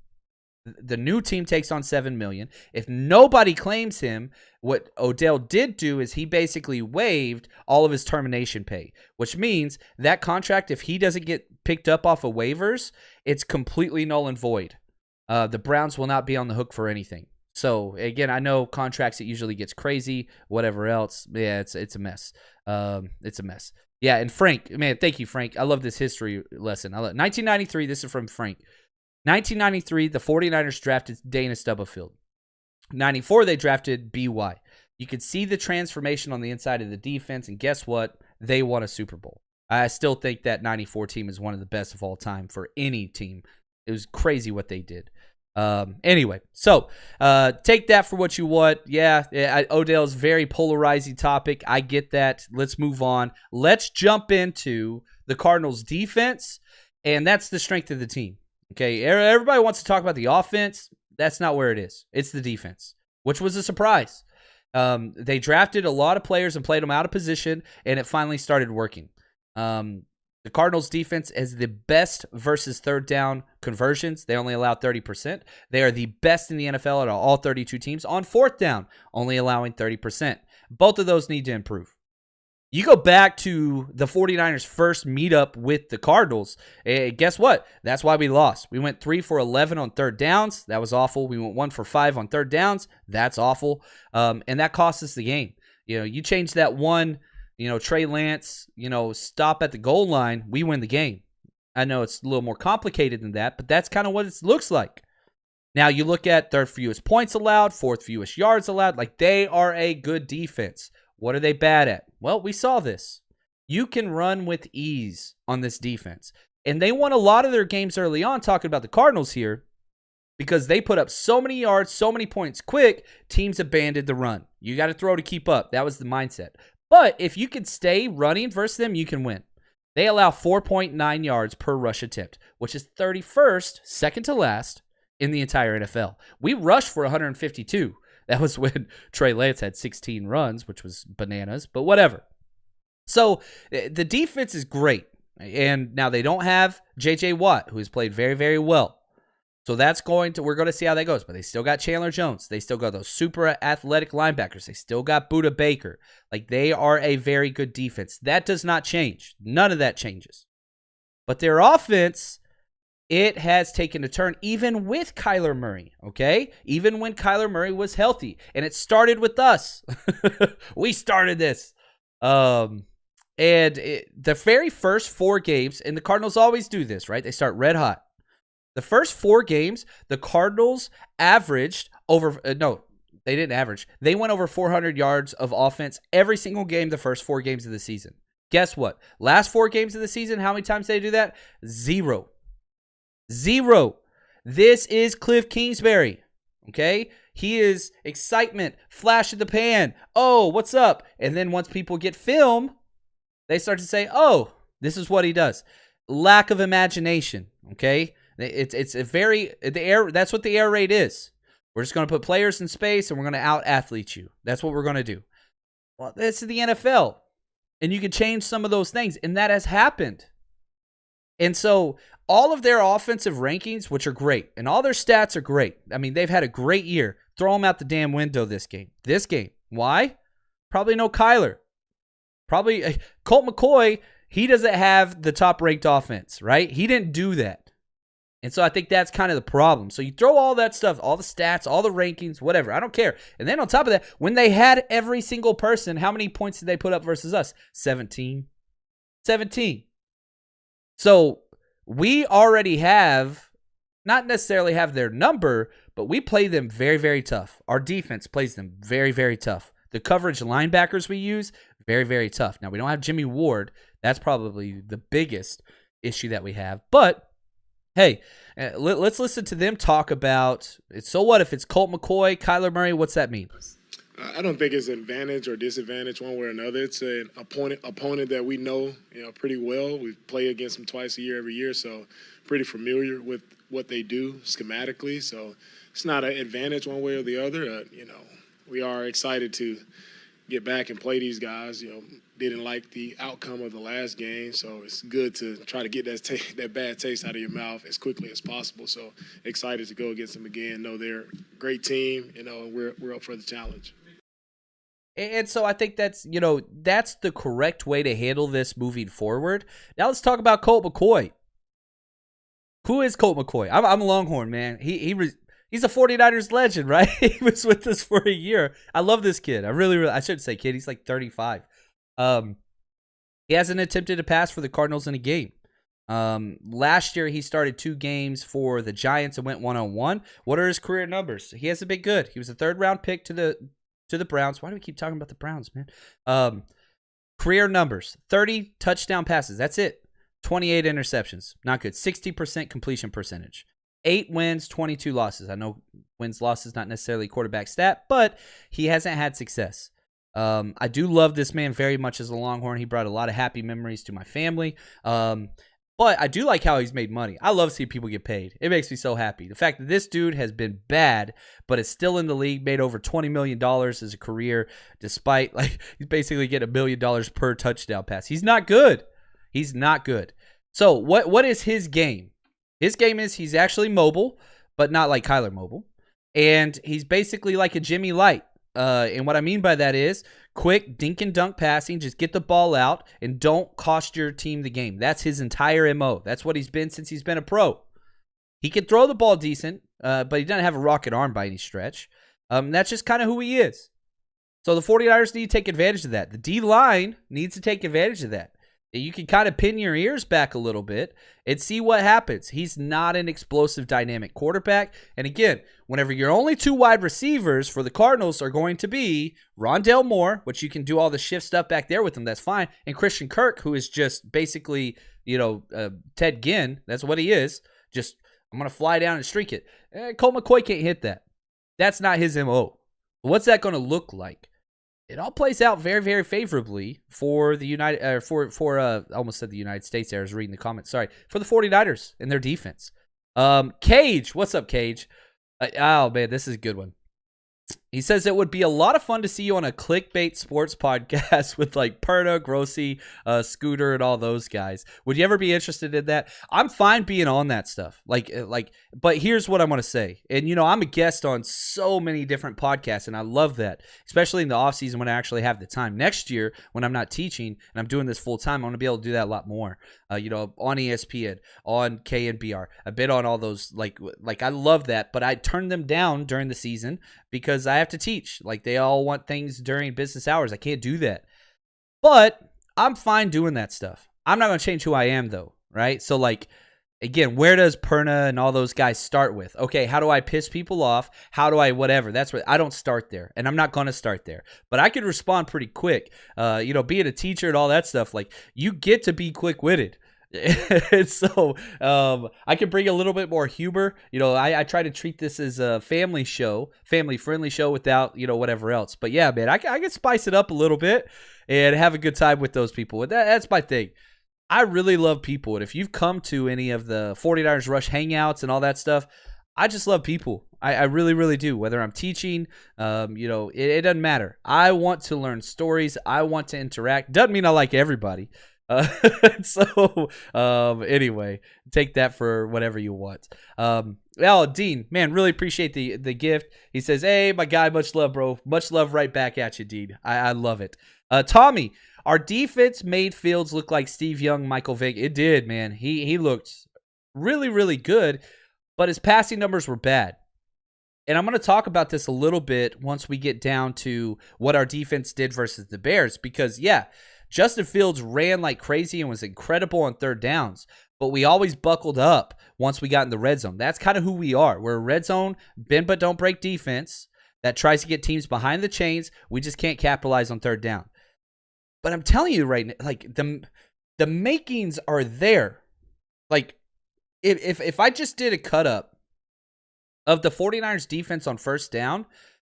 the new team takes on $7 million. If nobody claims him, what Odell did do is he basically waived all of his termination pay, which means that contract, if he doesn't get picked up off of waivers, it's completely null and void. The Browns will not be on the hook for anything. So again, I know contracts, it usually gets crazy, whatever else. Yeah, it's a mess. It's a mess. Yeah, and Frank, man, thank you, Frank. I love this history lesson. 1993, this is from Frank. 1993, the 49ers drafted Dana Stubblefield. 94, they drafted BY. You could see the transformation on the inside of the defense, and guess what? They won a Super Bowl. I still think that 94 team is one of the best of all time for any team. It was crazy what they did. Anyway, so take that for what you want. Yeah, Odell's very polarizing topic. I get that. Let's move on. Let's jump into the Cardinals' defense, and that's the strength of the team. Okay, everybody wants to talk about the offense. That's not where it is. It's the defense, which was a surprise. They drafted a lot of players and played them out of position, and it finally started working. The Cardinals defense is the best versus third down conversions. They only allow 30%. They are the best in the NFL at all 32 teams on fourth down, only allowing 30%. Both of those need to improve. You go back to the 49ers' first meetup with the Cardinals, guess what? That's why we lost. We went 3 for 11 on third downs. That was awful. We went 1 for 5 on third downs. That's awful. And that cost us the game. You change that one, Trey Lance, stop at the goal line, we win the game. I know it's a little more complicated than that, but that's kind of what it looks like. Now you look at third fewest points allowed, fourth fewest yards allowed. Like, they are a good defense. What are they bad at? Well, we saw this. You can run with ease on this defense. And they won a lot of their games early on, talking about the Cardinals here, because they put up so many yards, so many points quick, teams abandoned the run. You got to throw to keep up. That was the mindset. But if you could stay running versus them, you can win. They allow 4.9 yards per rush attempt, which is 31st, second to last, in the entire NFL. We rushed for 152. That was when Trey Lance had 16 runs, which was bananas, but whatever. So the defense is great. And now they don't have J.J. Watt, who has played very, very well. So we're going to see how that goes. But they still got Chandler Jones. They still got those super athletic linebackers. They still got Budda Baker. Like, they are a very good defense. That does not change. None of that changes. But their offense, it has taken a turn, even with Kyler Murray, okay? Even when Kyler Murray was healthy. And it started with us. We started this. The very first 4 games, and the Cardinals always do this, right? They start red hot. The first 4 games, the Cardinals averaged over they didn't average. They went over 400 yards of offense every single game the first 4 games of the season. Guess what? Last 4 games of the season, how many times did they do that? 0. This is Cliff Kingsbury, okay? He is excitement, flash in the pan. Oh, what's up? And then once people get film, they start to say, oh, this is what he does. Lack of imagination, okay? It's a very that's what the air raid is. We're just going to put players in space and we're going to out-athlete you. That's what we're going to do. Well, this is the NFL. And you can change some of those things. And that has happened. And so all of their offensive rankings, which are great, and all their stats are great. I mean, they've had a great year. Throw them out the damn window this game. Why? Probably no Kyler. Probably Colt McCoy, he doesn't have the top-ranked offense, right? He didn't do that. And so I think that's kind of the problem. So you throw all that stuff, all the stats, all the rankings, whatever. I don't care. And then on top of that, when they had every single person, how many points did they put up versus us? 17. So we already not necessarily have their number, but we play them very, very tough. Our defense plays them very, very tough. The coverage linebackers we use, very, very tough. Now, we don't have Jimmy Ward. That's probably the biggest issue that we have. But, hey, let's listen to them talk about, so what if it's Colt McCoy, Kyler Murray, what's that mean? I don't think it's an advantage or disadvantage one way or another. It's an opponent that we know, pretty well. We play against them twice a year, every year, so pretty familiar with what they do schematically. So it's not an advantage one way or the other. We are excited to get back and play these guys. Didn't like the outcome of the last game, so it's good to try to get that bad taste out of your mouth as quickly as possible. So excited to go against them again. Know they're a great team, and we're up for the challenge. And so I think that's the correct way to handle this moving forward. Now let's talk about Colt McCoy. Who is Colt McCoy? I'm a Longhorn, man. He's a 49ers legend, right? He was with us for a year. I love this kid. I shouldn't say kid. He's like 35. He hasn't attempted a pass for the Cardinals in a game. Last year he started 2 games for the Giants and went 1-on-1. What are his career numbers? He hasn't been good. He was a 3rd-round pick to the Browns. Why do we keep talking about the Browns, man? Career numbers, 30 touchdown passes. That's it. 28 interceptions. Not good. 60% completion percentage. 8 wins, 22 losses. I know wins, losses, not necessarily quarterback stat, but he hasn't had success. I do love this man very much as a Longhorn. He brought a lot of happy memories to my family. But I do like how he's made money. I love seeing people get paid. It makes me so happy. The fact that this dude has been bad, but is still in the league, made over $20 million as a career, despite he's basically getting $1 million per touchdown pass. He's not good. He's not good. So what is his game? His game is he's actually mobile, but not like Kyler mobile. And he's basically like a Jimmy Light. And what I mean by that is quick dink and dunk passing. Just get the ball out and don't cost your team the game. That's his entire MO. That's what he's been since he's been a pro. He can throw the ball decent, but he doesn't have a rocket arm by any stretch. That's just kind of who he is. So the 49ers need to take advantage of that. The D-line needs to take advantage of that. You can kind of pin your ears back a little bit and see what happens. He's not an explosive, dynamic quarterback. And again, whenever your only 2 wide receivers for the Cardinals are going to be Rondale Moore, which you can do all the shift stuff back there with him, that's fine, and Christian Kirk, who is just basically, Ted Ginn. That's what he is. Just, I'm going to fly down and streak it. Colt McCoy can't hit that. That's not his MO. What's that going to look like? It all plays out very, very favorably for the I almost said the United States there. I was reading the comments. Sorry. For the 49ers and their defense. Cage. What's up, Cage? Oh, man, this is a good one. He says it would be a lot of fun to see you on a clickbait sports podcast with like Perna, Grossi, Scooter, and all those guys. Would you ever be interested in that? I'm fine being on that stuff. But here's what I want to say. And, I'm a guest on so many different podcasts, and I love that, especially in the off season when I actually have the time. Next year, when I'm not teaching and I'm doing this full time, I'm going to be able to do that a lot more. On ESPN, on KNBR, a bit on all those. Like I love that, but I turn them down during the season because I have to teach. They all want things during business hours. I can't do that. But I'm fine doing that stuff. I'm not going to change who I am, though, right? So, again, where does Perna and all those guys start with? Okay, how do I piss people off? How do I whatever? That's what I don't start there, and I'm not going to start there. But I could respond pretty quick. Being a teacher and all that stuff, you get to be quick-witted. And so I can bring a little bit more humor. I try to treat this as a family friendly show without, whatever else. But yeah, man, I can spice it up a little bit and have a good time with those people. And that's my thing. I really love people. And if you've come to any of the 49ers Rush hangouts and all that stuff, I just love people. I really, really do. Whether I'm teaching, it doesn't matter. I want to learn stories. I want to interact. Doesn't mean I like everybody. Anyway, take that for whatever you want. Dean, man, really appreciate the gift. He says, hey, my guy, much love, bro. Much love right back at you, Dean. I love it. Tommy, our defense made Fields look like Steve Young, Michael Vick. It did, man. He looked really, really good, but his passing numbers were bad. And I'm going to talk about this a little bit once we get down to what our defense did versus the Bears, because, Justin Fields ran like crazy and was incredible on 3rd downs, but we always buckled up once we got in the red zone. That's kind of who we are. We're a red zone, bend but don't break defense. that tries to get teams behind the chains. We just can't capitalize on third down. But I'm telling you right now, like the makings are there. Like if I just did a cut up of the 49ers defense on first down,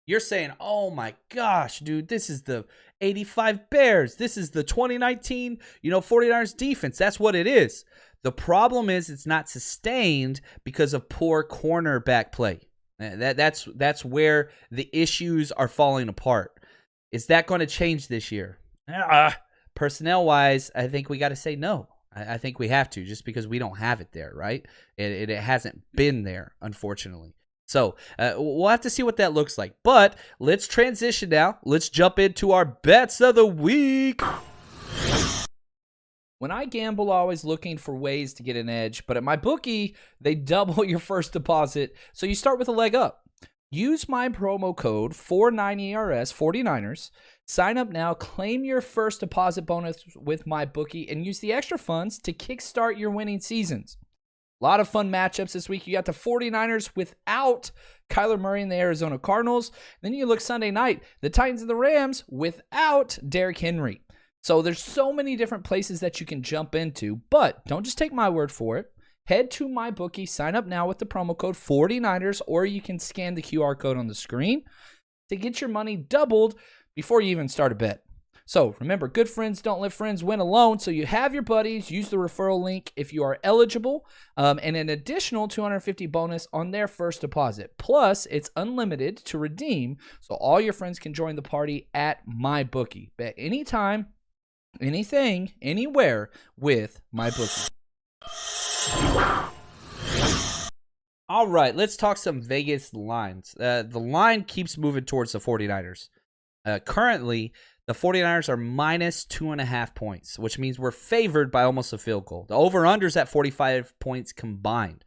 you're saying, oh my gosh, dude, this is the 85 Bears. This is the 2019, 49ers defense. That's what it is. The problem is it's not sustained because of poor cornerback play. That's where the issues are falling apart. Is that going to change this year? Personnel-wise, I think we got to say no. I think we have to, just because we don't have it there, right? It hasn't been there, unfortunately. So we'll have to see what that looks like. But let's transition now. Let's jump into our bets of the week. When I gamble, always looking for ways to get an edge. But at my bookie, they double your first deposit. So you start with a leg up. Use my promo code 49ERS, 49ers. Sign up now, claim your first deposit bonus with my bookie, and use the extra funds to kickstart your winning seasons. A lot of fun matchups this week. You got the 49ers without Kyler Murray and the Arizona Cardinals. Then you look Sunday night, the Titans and the Rams without Derrick Henry. So there's so many different places that you can jump into, but don't just take my word for it. Head to my bookie, sign up now with the promo code 49ers, or you can scan the QR code on the screen to get your money doubled before you even start a bet. So remember, good friends don't let friends win alone. So you have your buddies, use the referral link if you are eligible, and an additional $250 bonus on their first deposit. Plus, it's unlimited to redeem, so all your friends can join the party at MyBookie. Bet anytime, anything, anywhere with MyBookie. All right, let's talk some Vegas lines. The line keeps moving towards the 49ers. Currently, the 49ers are minus 2.5 points, which means we're favored by almost a field goal. The over-under's at 45 points combined.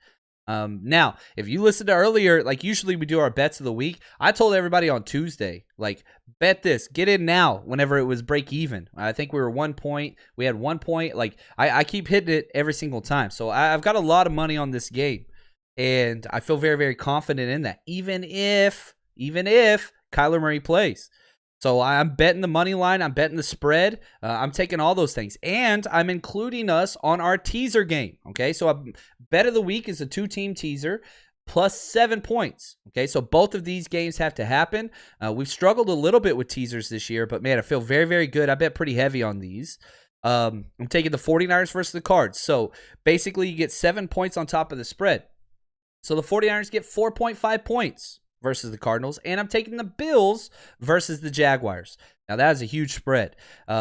Now, if you listened to earlier, like usually we do our bets of the week, I told everybody on Tuesday, like, bet this, get in now whenever it was break even. I think we were 1 point. We had 1 point. Like, I keep hitting it every single time. So I've got a lot of money on this game, and I feel very, very confident in that, even if Kyler Murray plays. So I'm betting the money line. I'm betting the spread. I'm taking all those things. And I'm including us on our teaser game. Okay, so a bet of the week is a 2-team teaser plus 7 points. Okay, so both of these games have to happen. We've struggled a little bit with teasers this year, but man, I feel very, very good. I bet pretty heavy on these. I'm taking the 49ers versus the Cards. So basically you get 7 points on top of the spread. So the 49ers get 4.5 points versus the Cardinals, and I'm taking the Bills versus the Jaguars. Now, that is a huge spread.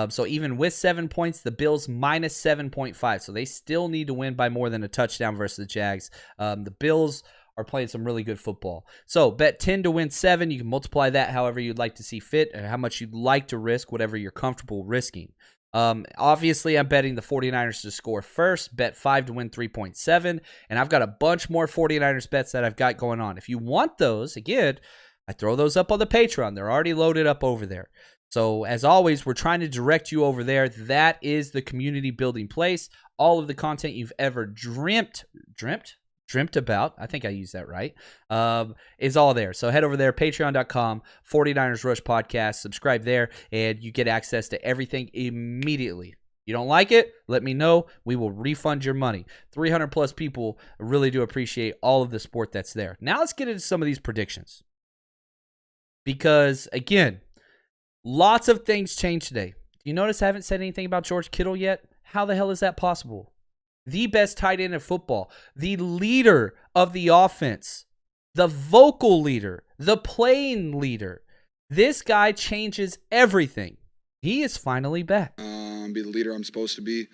So even with 7 points, the Bills minus 7.5. So they still need to win by more than a touchdown versus the Jags. The Bills are playing some really good football. So bet 10 to win 7. You can multiply that however you'd like to see fit, or how much you'd like to risk, whatever you're comfortable risking. Obviously, I'm betting the 49ers to score first, bet 5 to win 3.7, and I've got a bunch more 49ers bets that I've got going on. If you want those, again, I throw those up on the Patreon. They're already loaded up over there. So, as always, we're trying to direct you over there. That is the community building place. All of the content you've ever dreamt about, I think I used that right, is all there. So head over there, patreon.com, 49ers Rush Podcast. Subscribe there, and you get access to everything immediately. You don't like it? Let me know. We will refund your money. 300-plus people really do appreciate all of the support that's there. Now let's get into some of these predictions. Because, again, lots of things changed today. Do you notice I haven't said anything about George Kittle yet? How the hell is that possible? The best tight end in football, the leader of the offense, the vocal leader, the playing leader. This guy changes everything. He is finally back. Be the leader I'm supposed to be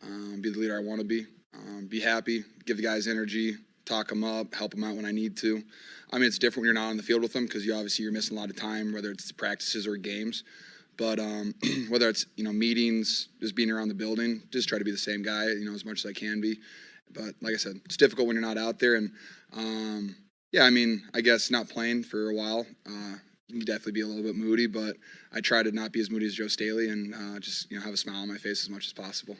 the leader I want to be happy, give the guys energy, talk them up, help them out when I need to. I mean, it's different when you're not on the field with them because you're missing a lot of time, whether it's practices or games. But whether it's, meetings, just being around the building, just try to be the same guy, as much as I can be. But like I said, it's difficult when you're not out there. And, I guess not playing for a while, you can definitely be a little bit moody. But I try to not be as moody as Joe Staley and just, have a smile on my face as much as possible.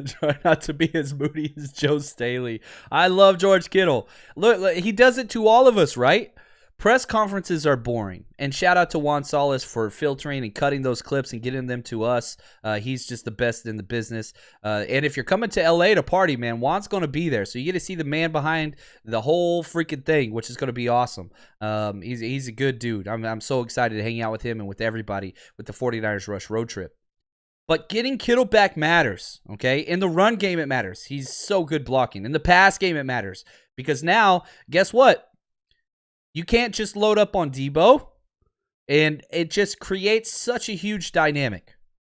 Try not to be as moody as Joe Staley. I love George Kittle. Look, he does it to all of us, right? press conferences are boring. And shout out to Juan Solis for filtering and cutting those clips and getting them to us. He's just the best in the business. And if you're coming to LA to party, man, Juan's going to be there. So you get to see the man behind the whole freaking thing, which is going to be awesome. He's a good dude. I'm so excited to hang out with him and with everybody with the 49ers Rush road trip. But getting Kittle back matters, okay? In the run game, it matters. He's so good blocking. In the pass game, it matters. Because now, guess what? You can't just load up on Debo, and it just creates such a huge dynamic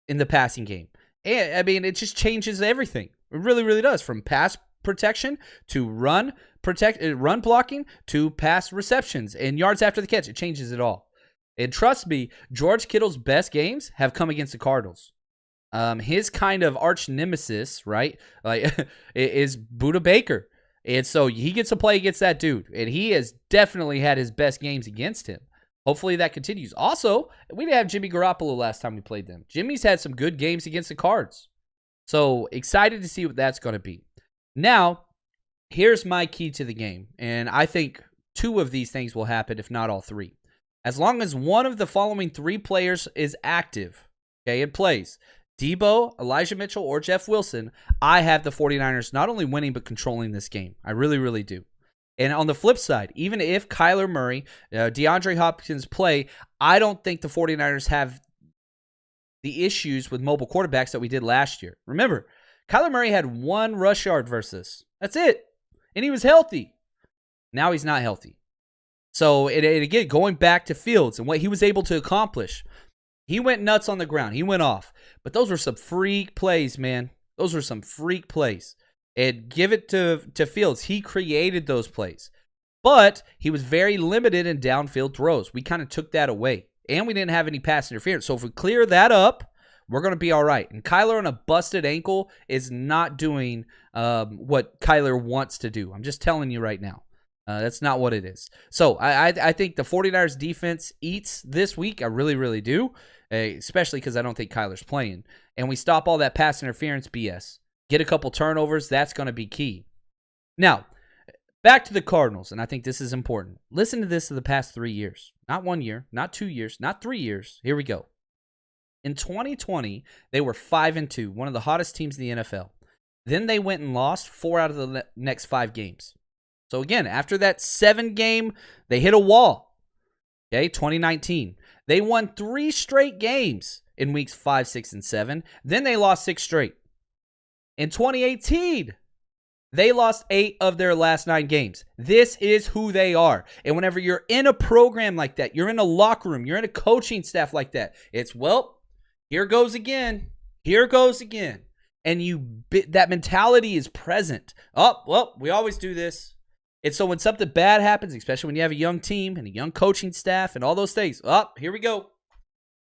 in the passing game. And I mean, it just changes everything. It really, really does. From pass protection to run blocking to pass receptions and yards after the catch. It changes it all. And trust me, George Kittle's best games have come against the Cardinals. His kind of arch nemesis, right, is Budda Baker. And so he gets to play against that dude. And he has definitely had his best games against him. Hopefully that continues. Also, we didn't have Jimmy Garoppolo last time we played them. Jimmy's had some good games against the Cards. So excited to see what that's going to be. Now, here's my key to the game. And I think 2 of these things will happen, if not all 3. As long as one of the following 3 players is active, okay, and plays, Debo, Elijah Mitchell, or Jeff Wilson, I have the 49ers not only winning but controlling this game. I really, really do. And on the flip side, even if Kyler Murray, DeAndre Hopkins play, I don't think the 49ers have the issues with mobile quarterbacks that we did last year. Remember, Kyler Murray had 1 rush yard versus us. That's it. And he was healthy. Now he's not healthy. So, and again, going back to Fields and what he was able to accomplish, he went nuts on the ground. He went off. But those were some freak plays, man. Those were some freak plays. And give it to Fields. He created those plays. But he was very limited in downfield throws. We kind of took that away. And we didn't have any pass interference. So if we clear that up, we're going to be all right. And Kyler on a busted ankle is not doing what Kyler wants to do. I'm just telling you right now. That's not what it is. So I think the 49ers defense eats this week. I really, really do. Especially because I don't think Kyler's playing. And we stop all that pass interference BS. Get a couple turnovers. That's going to be key. Now, back to the Cardinals. And I think this is important. Listen to this of the past 3 years. Not 1 year, not 2 years, not 3 years. Here we go. In 2020, they were 5-2, one of the hottest teams in the NFL. Then they went and lost 4 out of the next 5 games. So again, after that 7 game, they hit a wall. Okay, 2019. They won 3 straight games in weeks 5, 6, and 7. Then they lost 6 straight. In 2018, they lost 8 of their last 9 games. This is who they are. And whenever you're in a program like that, you're in a locker room, you're in a coaching staff like that, it's, well, here goes again. Here goes again. And that mentality is present. Oh, well, we always do this. And so when something bad happens, especially when you have a young team and a young coaching staff and all those things, here we go.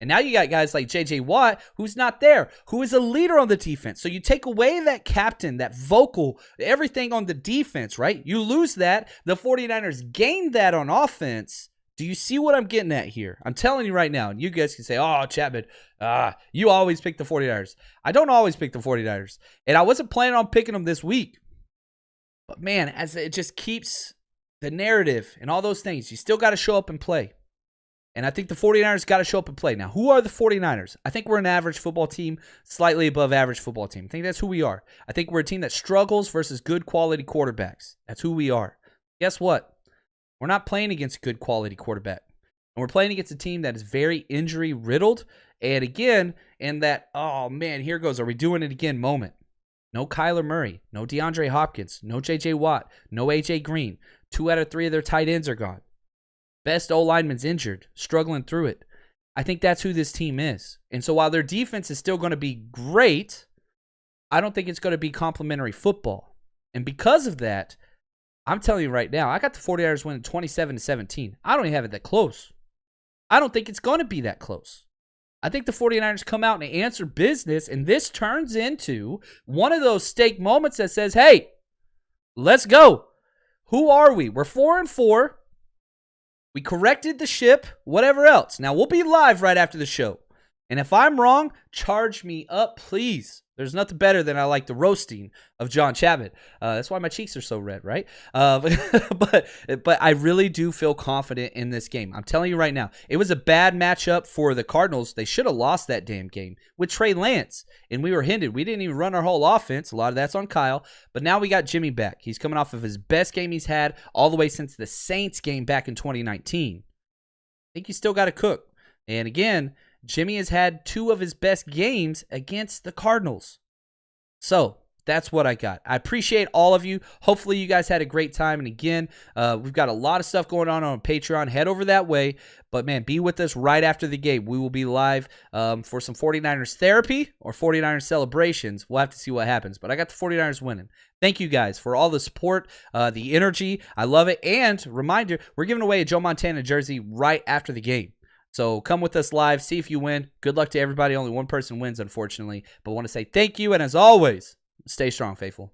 And now you got guys like J.J. Watt, who's not there, who is a leader on the defense. So you take away that captain, that vocal, everything on the defense, right? You lose that. The 49ers gain that on offense. Do you see what I'm getting at here? I'm telling you right now, and you guys can say, oh, Chapman, you always pick the 49ers. I don't always pick the 49ers. And I wasn't planning on picking them this week. But, man, as it just keeps the narrative and all those things, you still got to show up and play. And I think the 49ers got to show up and play. Now, who are the 49ers? I think we're an average football team, slightly above average football team. I think that's who we are. I think we're a team that struggles versus good quality quarterbacks. That's who we are. Guess what? We're not playing against a good quality quarterback. And we're playing against a team that is very injury riddled. And again, in that, oh man, here goes, are we doing it again moment. No Kyler Murray, no DeAndre Hopkins, no J.J. Watt, no A.J. Green. 2 out of 3 of their tight ends are gone. Best O-lineman's injured, struggling through it. I think that's who this team is. And so while their defense is still going to be great, I don't think it's going to be complimentary football. And because of that, I'm telling you right now, I got the 49ers winning 27-17. I don't even have it that close. I don't think it's going to be that close. I think the 49ers come out and answer business, and this turns into one of those steak moments that says, hey, let's go. Who are we? We're 4-4. We corrected the ship, whatever else. Now, we'll be live right after the show. And if I'm wrong, charge me up, please. There's nothing better than I like the roasting of John Chapman. That's why my cheeks are so red, right? But I really do feel confident in this game. I'm telling you right now, it was a bad matchup for the Cardinals. They should have lost that damn game with Trey Lance, and we were hindered. We didn't even run our whole offense. A lot of that's on Kyle, but now we got Jimmy back. He's coming off of his best game he's had all the way since the Saints game back in 2019. I think you still got to cook. And again, Jimmy has had 2 of his best games against the Cardinals. So that's what I got. I appreciate all of you. Hopefully you guys had a great time. And again, we've got a lot of stuff going on Patreon. Head over that way. But man, be with us right after the game. We will be live for some 49ers therapy or 49ers celebrations. We'll have to see what happens. But I got the 49ers winning. Thank you guys for all the support, the energy. I love it. And reminder, we're giving away a Joe Montana jersey right after the game. So come with us live, see if you win. Good luck to everybody. Only one person wins, unfortunately. But I want to say thank you, and as always, stay strong, faithful.